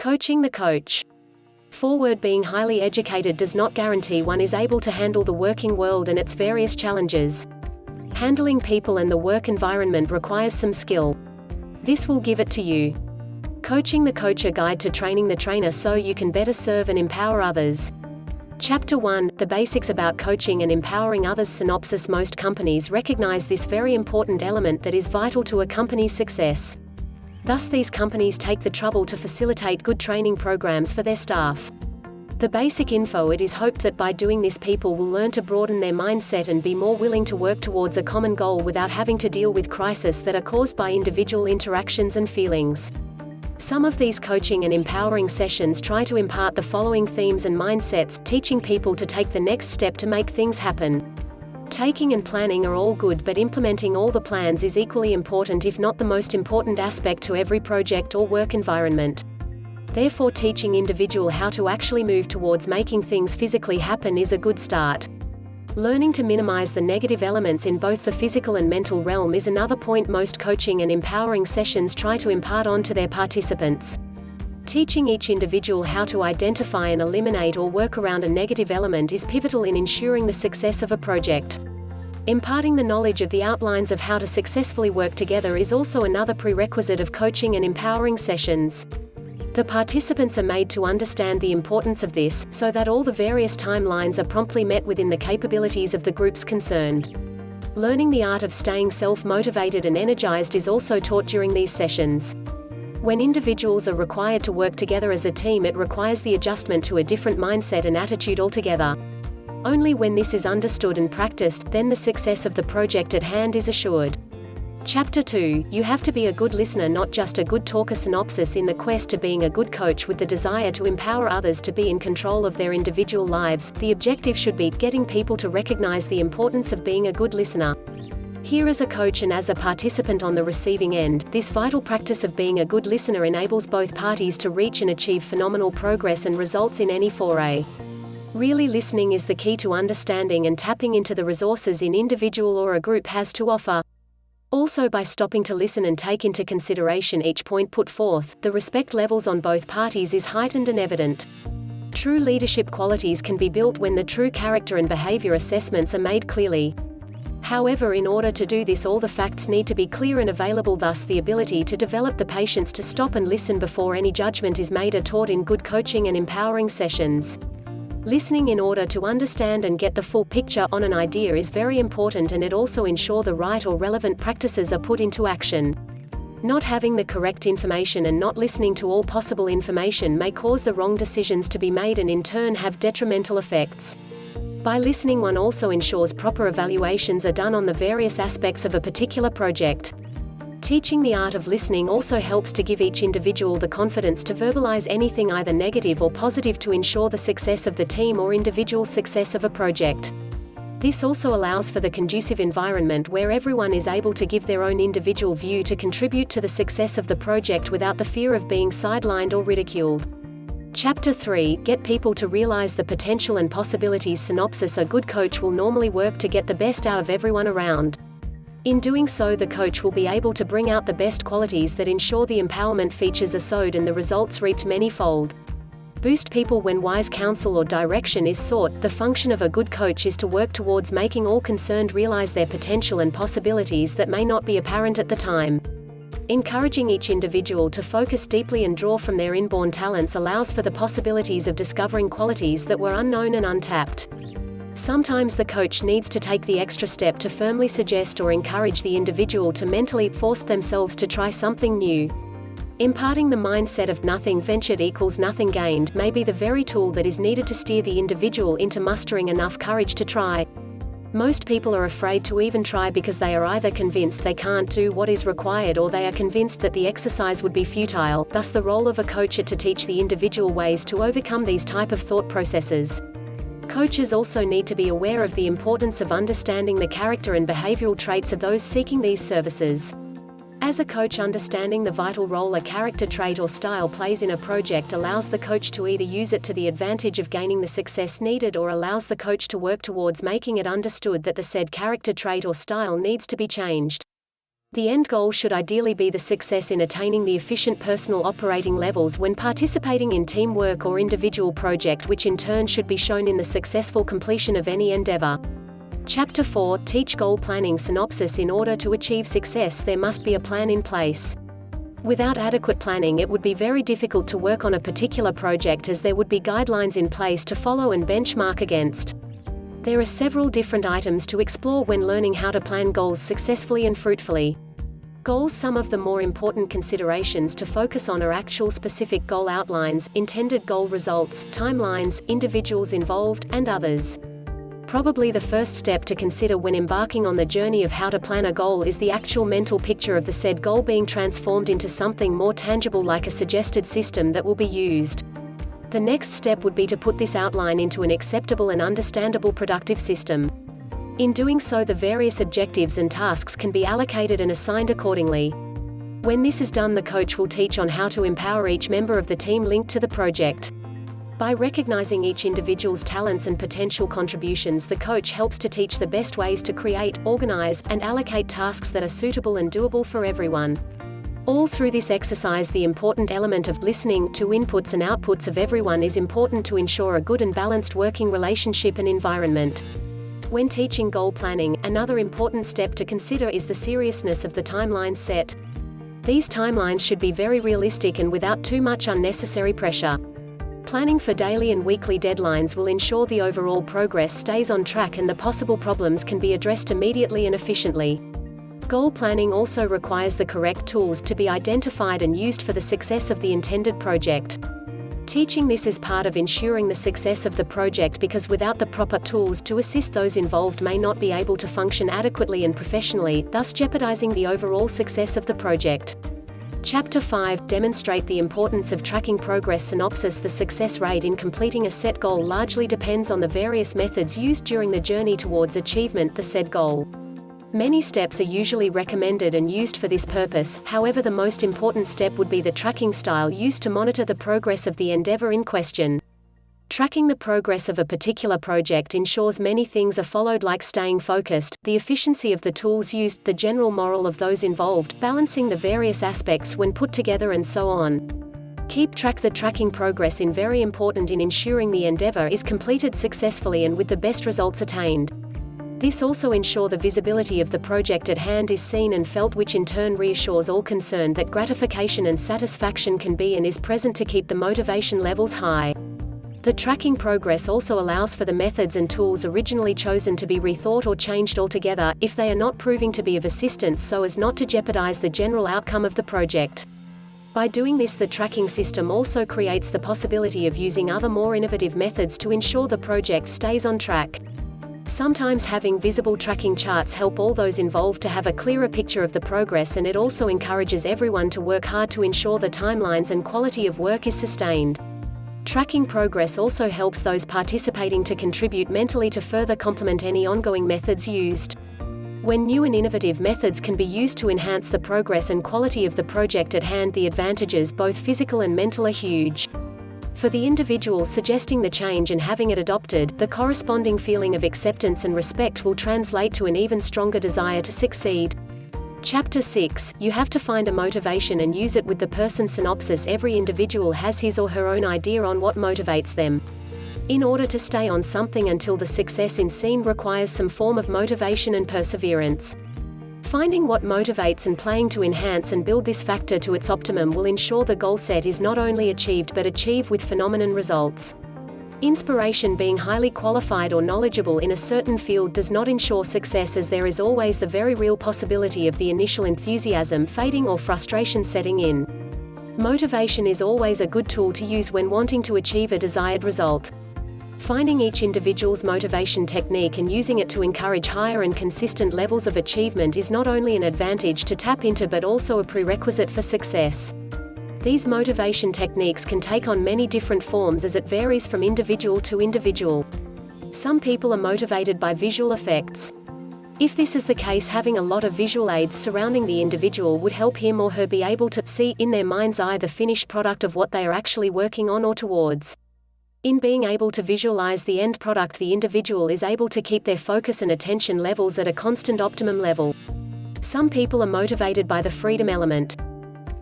Coaching the coach. Forward, being highly educated does not guarantee one is able to handle the working world and its various challenges. Handling people and the work environment requires some skill. This will give it to you. Coaching the Coach, a guide to training the trainer so you can better serve and empower others. Chapter 1, the basics about coaching and empowering others. Synopsis. Most companies recognize this very important element that is vital to a company's success. Thus these companies take the trouble to facilitate good training programs for their staff. The basic info: it is hoped that by doing this people will learn to broaden their mindset and be more willing to work towards a common goal without having to deal with crises that are caused by individual interactions and feelings. Some of these coaching and empowering sessions try to impart the following themes and mindsets, teaching people to take the next step to make things happen. Taking and planning are all good, but implementing all the plans is equally important, if not the most important aspect to every project or work environment. Therefore, teaching individual how to actually move towards making things physically happen is a good start. Learning to minimize the negative elements in both the physical and mental realm is another point most coaching and empowering sessions try to impart onto their participants. Teaching each individual how to identify and eliminate or work around a negative element is pivotal in ensuring the success of a project. Imparting the knowledge of the outlines of how to successfully work together is also another prerequisite of coaching and empowering sessions. The participants are made to understand the importance of this, so that all the various timelines are promptly met within the capabilities of the groups concerned. Learning the art of staying self-motivated and energized is also taught during these sessions. When individuals are required to work together as a team, it requires the adjustment to a different mindset and attitude altogether. Only when this is understood and practiced, then the success of the project at hand is assured. Chapter 2, you have to be a good listener, not just a good talker. Synopsis. In the quest to being a good coach with the desire to empower others to be in control of their individual lives, the objective should be getting people to recognize the importance of being a good listener. Here, as a coach and as a participant on the receiving end, this vital practice of being a good listener enables both parties to reach and achieve phenomenal progress and results in any foray. Really, listening is the key to understanding and tapping into the resources an individual or a group has to offer. Also, by stopping to listen and take into consideration each point put forth, the respect levels on both parties is heightened and evident. True leadership qualities can be built when the true character and behavior assessments are made clearly. However, in order to do this, all the facts need to be clear and available. Thus, the ability to develop the patience to stop and listen before any judgment is made are taught in good coaching and empowering sessions. Listening in order to understand and get the full picture on an idea is very important, and it also ensures the right or relevant practices are put into action. Not having the correct information and not listening to all possible information may cause the wrong decisions to be made and in turn have detrimental effects. By listening, one also ensures proper evaluations are done on the various aspects of a particular project. Teaching the art of listening also helps to give each individual the confidence to verbalize anything, either negative or positive, to ensure the success of the team or individual success of a project. This also allows for the conducive environment where everyone is able to give their own individual view to contribute to the success of the project without the fear of being sidelined or ridiculed. Chapter 3, get people to realize the potential and possibilities. Synopsis. A good coach will normally work to get the best out of everyone around. In doing so, the coach will be able to bring out the best qualities that ensure the empowerment features are sowed and the results reaped manyfold. Boost people when wise counsel or direction is sought. The function of a good coach is to work towards making all concerned realize their potential and possibilities that may not be apparent at the time. Encouraging each individual to focus deeply and draw from their inborn talents allows for the possibilities of discovering qualities that were unknown and untapped. Sometimes the coach needs to take the extra step to firmly suggest or encourage the individual to mentally force themselves to try something new. Imparting the mindset of nothing ventured equals nothing gained may be the very tool that is needed to steer the individual into mustering enough courage to try. Most people are afraid to even try because they are either convinced they can't do what is required or they are convinced that the exercise would be futile. Thus, the role of a coach is to teach the individual ways to overcome these type of thought processes. Coaches also need to be aware of the importance of understanding the character and behavioral traits of those seeking these services. As a coach, understanding the vital role a character trait or style plays in a project allows the coach to either use it to the advantage of gaining the success needed, or allows the coach to work towards making it understood that the said character trait or style needs to be changed. The end goal should ideally be the success in attaining the efficient personal operating levels when participating in teamwork or individual project, which in turn should be shown in the successful completion of any endeavor. Chapter 4 – Teach Goal Planning. Synopsis. In order to achieve success, there must be a plan in place. Without adequate planning, it would be very difficult to work on a particular project, as there would be guidelines in place to follow and benchmark against. There are several different items to explore when learning how to plan goals successfully and fruitfully. Goals. Some of the more important considerations to focus on are actual specific goal outlines, intended goal results, timelines, individuals involved, and others. Probably the first step to consider when embarking on the journey of how to plan a goal is the actual mental picture of the said goal being transformed into something more tangible, like a suggested system that will be used. The next step would be to put this outline into an acceptable and understandable productive system. In doing so, the various objectives and tasks can be allocated and assigned accordingly. When this is done, the coach will teach on how to empower each member of the team linked to the project. By recognizing each individual's talents and potential contributions, the coach helps to teach the best ways to create, organize, and allocate tasks that are suitable and doable for everyone. All through this exercise, the important element of listening to inputs and outputs of everyone is important to ensure a good and balanced working relationship and environment. When teaching goal planning, another important step to consider is the seriousness of the timeline set. These timelines should be very realistic and without too much unnecessary pressure. Planning for daily and weekly deadlines will ensure the overall progress stays on track and the possible problems can be addressed immediately and efficiently. Goal planning also requires the correct tools to be identified and used for the success of the intended project. Teaching this is part of ensuring the success of the project, because without the proper tools to assist those involved may not be able to function adequately and professionally, thus jeopardizing the overall success of the project. Chapter 5 – Demonstrate the importance of tracking progress. Synopsis. The success rate in completing a set goal largely depends on the various methods used during the journey towards achievement the said goal. Many steps are usually recommended and used for this purpose. However, the most important step would be the tracking style used to monitor the progress of the endeavor in question. Tracking the progress of a particular project ensures many things are followed, like staying focused, the efficiency of the tools used, the general morale of those involved, balancing the various aspects when put together, and so on. Keep track. The tracking progress is very important in ensuring the endeavor is completed successfully and with the best results attained. This also ensures the visibility of the project at hand is seen and felt, which in turn reassures all concerned that gratification and satisfaction can be and is present to keep the motivation levels high. The tracking progress also allows for the methods and tools originally chosen to be rethought or changed altogether, if they are not proving to be of assistance, so as not to jeopardize the general outcome of the project. By doing this, the tracking system also creates the possibility of using other more innovative methods to ensure the project stays on track. Sometimes having visible tracking charts help all those involved to have a clearer picture of the progress, and it also encourages everyone to work hard to ensure the timelines and quality of work is sustained. Tracking progress also helps those participating to contribute mentally to further complement any ongoing methods used. When new and innovative methods can be used to enhance the progress and quality of the project at hand, the advantages, both physical and mental, are huge. For the individual suggesting the change and having it adopted, the corresponding feeling of acceptance and respect will translate to an even stronger desire to succeed. Chapter 6 – You have to find a motivation and use it with the person. Synopsis. Every individual has his or her own idea on what motivates them. In order to stay on something until the success is seen requires some form of motivation and perseverance. Finding what motivates and playing to enhance and build this factor to its optimum will ensure the goal set is not only achieved but achieved with phenomenal results. Inspiration. Being highly qualified or knowledgeable in a certain field does not ensure success, as there is always the very real possibility of the initial enthusiasm fading or frustration setting in. Motivation is always a good tool to use when wanting to achieve a desired result. Finding each individual's motivation technique and using it to encourage higher and consistent levels of achievement is not only an advantage to tap into but also a prerequisite for success. These motivation techniques can take on many different forms, as it varies from individual to individual. Some people are motivated by visual effects. If this is the case, having a lot of visual aids surrounding the individual would help him or her be able to see in their mind's eye the finished product of what they are actually working on or towards. In being able to visualize the end product, the individual is able to keep their focus and attention levels at a constant optimum level. Some people are motivated by the freedom element.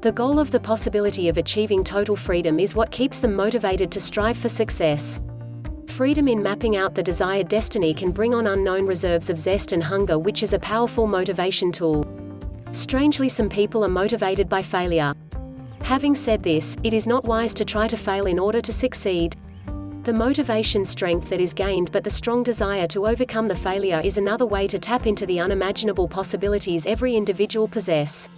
The goal of the possibility of achieving total freedom is what keeps them motivated to strive for success. Freedom in mapping out the desired destiny can bring on unknown reserves of zest and hunger, which is a powerful motivation tool. Strangely, some people are motivated by failure. Having said this, it is not wise to try to fail in order to succeed. The motivation strength that is gained but the strong desire to overcome the failure is another way to tap into the unimaginable possibilities every individual possess.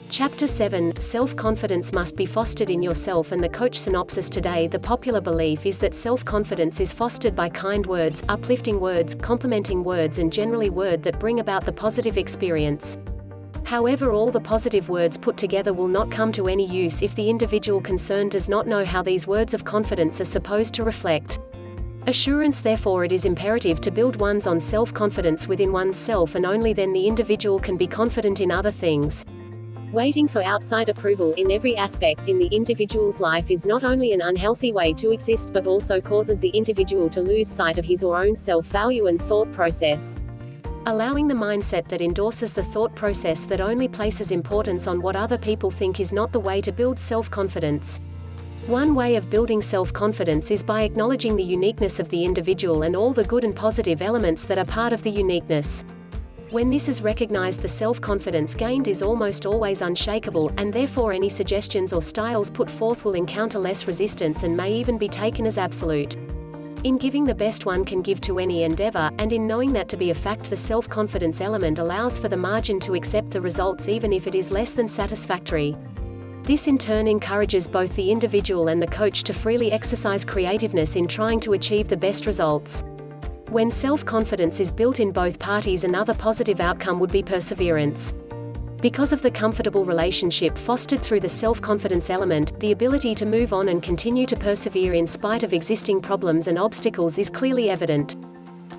Chapter 7, Self-confidence must be fostered in yourself and the coach synopsis. Today, the popular belief is that self-confidence is fostered by kind words, uplifting words, complimenting words, and generally words that bring about the positive experience. However, all the positive words put together will not come to any use if the individual concerned does not know how these words of confidence are supposed to reflect assurance. Therefore, it is imperative to build one's own self-confidence within oneself, and only then the individual can be confident in other things. Waiting for outside approval in every aspect in the individual's life is not only an unhealthy way to exist but also causes the individual to lose sight of his or own self-value and thought process. Allowing the mindset that endorses the thought process that only places importance on what other people think is not the way to build self-confidence. One way of building self-confidence is by acknowledging the uniqueness of the individual and all the good and positive elements that are part of the uniqueness. When this is recognized, the self-confidence gained is almost always unshakable, and therefore any suggestions or styles put forth will encounter less resistance and may even be taken as absolute. In giving the best one can give to any endeavor, and in knowing that to be a fact, the self-confidence element allows for the margin to accept the results even if it is less than satisfactory. This in turn encourages both the individual and the coach to freely exercise creativeness in trying to achieve the best results. When self-confidence is built in both parties, another positive outcome would be perseverance. Because of the comfortable relationship fostered through the self-confidence element, the ability to move on and continue to persevere in spite of existing problems and obstacles is clearly evident.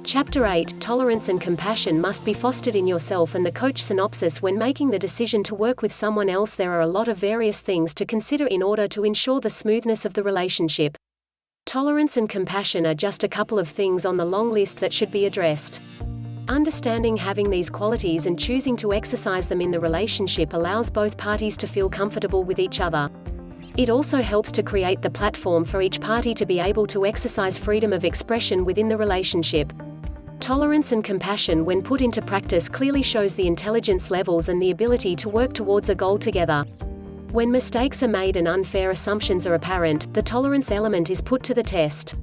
Chapter 8, Tolerance and compassion must be fostered in yourself and the coach synopsis. When making the decision to work with someone else, there are a lot of various things to consider in order to ensure the smoothness of the relationship. Tolerance and compassion are just a couple of things on the long list that should be addressed. Understanding having these qualities and choosing to exercise them in the relationship allows both parties to feel comfortable with each other. It also helps to create the platform for each party to be able to exercise freedom of expression within the relationship. Tolerance and compassion, when put into practice, clearly shows the intelligence levels and the ability to work towards a goal together. When mistakes are made and unfair assumptions are apparent, the tolerance element is put to the test.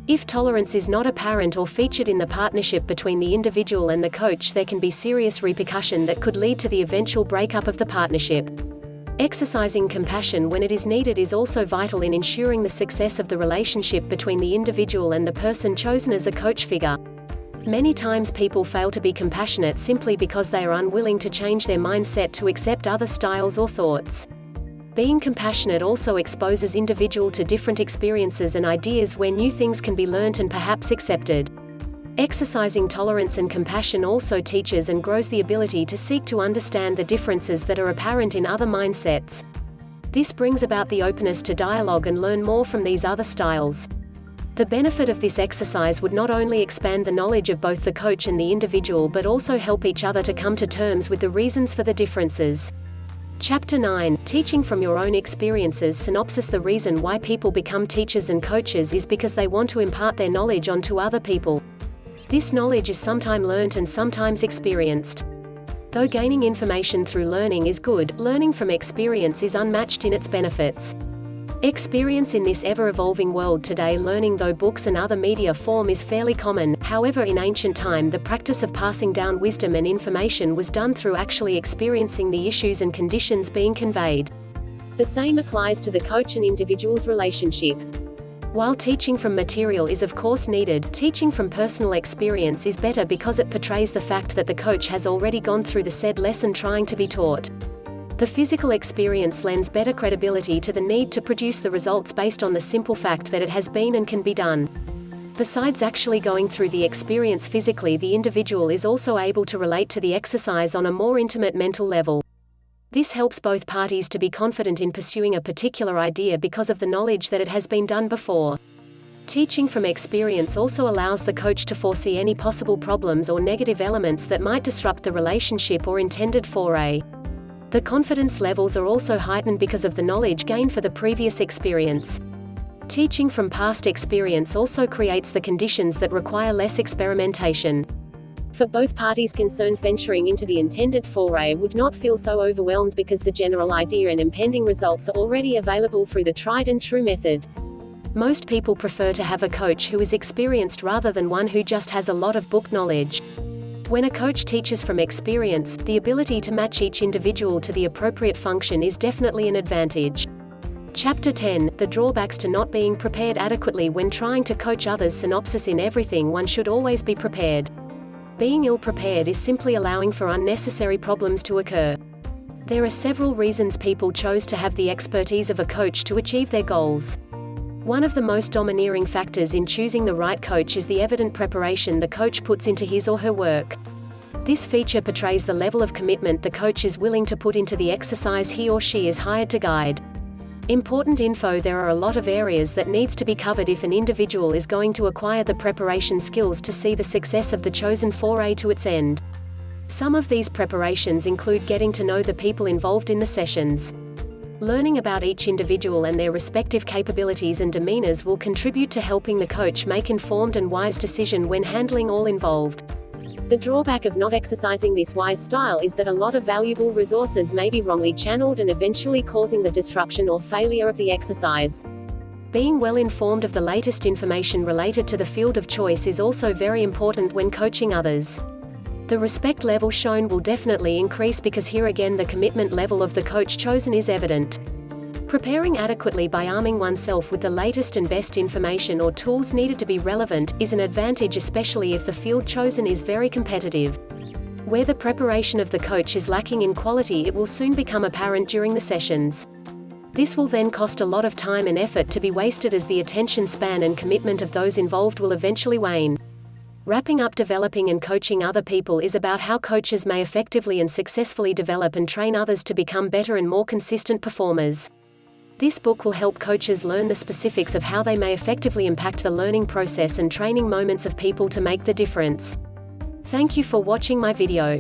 If tolerance is not apparent or featured in the partnership between the individual and the coach, there can be serious repercussion that could lead to the eventual breakup of the partnership. Exercising compassion when it is needed is also vital in ensuring the success of the relationship between the individual and the person chosen as a coach figure. Many times people fail to be compassionate simply because they are unwilling to change their mindset to accept other styles or thoughts. Being compassionate also exposes individual to different experiences and ideas where new things can be learnt and perhaps accepted. Exercising tolerance and compassion also teaches and grows the ability to seek to understand the differences that are apparent in other mindsets. This brings about the openness to dialogue and learn more from these other styles. The benefit of this exercise would not only expand the knowledge of both the coach and the individual but also help each other to come to terms with the reasons for the differences. Chapter 9, Teaching from your own experiences. Synopsis. The reason why people become teachers and coaches is because they want to impart their knowledge onto other people. This knowledge is sometimes learnt and sometimes experienced. Though gaining information through learning is good, learning from experience is unmatched in its benefits. Experience in this ever-evolving world today. Learning, though books and other media form, is fairly common. However, in ancient time, the practice of passing down wisdom and information was done through actually experiencing the issues and conditions being conveyed. The same applies to the coach and individual's relationship. While teaching from material is of course needed, teaching from personal experience is better because it portrays the fact that the coach has already gone through the said lesson trying to be taught. The physical experience lends better credibility to the need to produce the results based on the simple fact that it has been and can be done. Besides actually going through the experience physically, the individual is also able to relate to the exercise on a more intimate mental level. This helps both parties to be confident in pursuing a particular idea because of the knowledge that it has been done before. Teaching from experience also allows the coach to foresee any possible problems or negative elements that might disrupt the relationship or intended foray. The confidence levels are also heightened because of the knowledge gained for the previous experience. Teaching from past experience also creates the conditions that require less experimentation. For both parties concerned, venturing into the intended foray would not feel so overwhelmed because the general idea and impending results are already available through the tried and true method. Most people prefer to have a coach who is experienced rather than one who just has a lot of book knowledge. When a coach teaches from experience, the ability to match each individual to the appropriate function is definitely an advantage. Chapter 10: The Drawbacks to Not Being Prepared Adequately When Trying to Coach Others. Synopsis: In everything, one should always be prepared. Being ill-prepared is simply allowing for unnecessary problems to occur. There are several reasons people chose to have the expertise of a coach to achieve their goals. One of the most domineering factors in choosing the right coach is the evident preparation the coach puts into his or her work. This feature portrays the level of commitment the coach is willing to put into the exercise he or she is hired to guide. Important info: there are a lot of areas that needs to be covered if an individual is going to acquire the preparation skills to see the success of the chosen foray to its end. Some of these preparations include getting to know the people involved in the sessions. Learning about each individual and their respective capabilities and demeanors will contribute to helping the coach make informed and wise decisions when handling all involved. The drawback of not exercising this wise style is that a lot of valuable resources may be wrongly channeled and eventually causing the disruption or failure of the exercise. Being well informed of the latest information related to the field of choice is also very important when coaching others. The respect level shown will definitely increase because here again the commitment level of the coach chosen is evident. Preparing adequately by arming oneself with the latest and best information or tools needed to be relevant is an advantage, especially if the field chosen is very competitive. Where the preparation of the coach is lacking in quality, it will soon become apparent during the sessions. This will then cost a lot of time and effort to be wasted, as the attention span and commitment of those involved will eventually wane. Wrapping up: developing and coaching other people is about how coaches may effectively and successfully develop and train others to become better and more consistent performers. This book will help coaches learn the specifics of how they may effectively impact the learning process and training moments of people to make the difference. Thank you for watching my video.